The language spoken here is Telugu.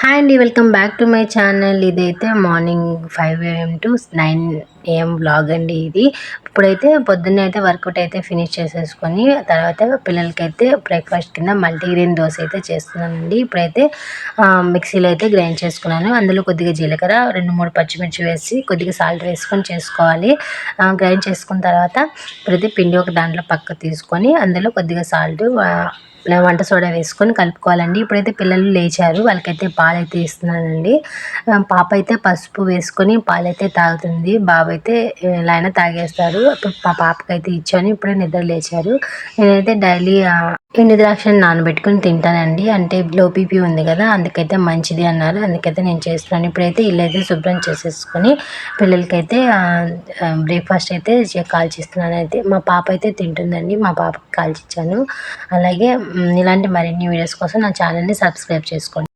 హాయ్ అండి, welcome back to my channel. ఇదైతే morning 5 AM to 9 AM vlog అండి. ఇది ఇప్పుడైతే పొద్దున్నే అయితే వర్కౌట్ అయితే ఫినిష్ చేసేసుకొని తర్వాత పిల్లలకైతే బ్రేక్ఫాస్ట్ కింద మల్టీగ్రెయిన్ దోశ అయితే చేస్తున్నానండి. ఇప్పుడైతే మిక్సీలో అయితే గ్రైండ్ చేసుకున్నాను. అందులో కొద్దిగా జీలకర్ర, 2-3 పచ్చిమిర్చి వేసి కొద్దిగా సాల్ట్ వేసుకొని చేసుకోవాలి. గ్రైండ్ చేసుకున్న తర్వాత ఇప్పుడైతే పిండి ఒక దాంట్లో పక్క తీసుకొని అందులో కొద్దిగా సాల్ట్, వంట సోడా వేసుకొని కలుపుకోవాలండి. ఇప్పుడైతే పిల్లలు లేచారు, వాళ్ళకైతే పాలైతే ఇస్తున్నానండి. పాప అయితే పసుపు వేసుకొని పాలైతే తాగుతుంది, బాబు అయితే ఎలా అయినా తాగేస్తారు. ఇప్పుడు మా పాపకైతే ఇచ్చాను, ఇప్పుడే నిద్ర లేచారు. నేనైతే డైలీ ఎండు ద్రాక్షను నానబెట్టుకొని తింటానండి. అంటే లో బీపీ ఉంది కదా, అందుకైతే మంచిది అన్నారు, అందుకైతే నేను చేస్తున్నాను. ఇప్పుడైతే ఇల్లు అయితే శుభ్రం చేసేసుకొని పిల్లలకైతే బ్రేక్ఫాస్ట్ అయితే కాల్చిస్తున్నాను. అయితే మా పాప అయితే తింటుందండి, మా పాపకి కాల్చిచ్చాను. అలాగే ఇలాంటి మరిన్ని వీడియోస్ కోసం నా ఛానల్ని సబ్స్క్రైబ్ చేసుకోండి.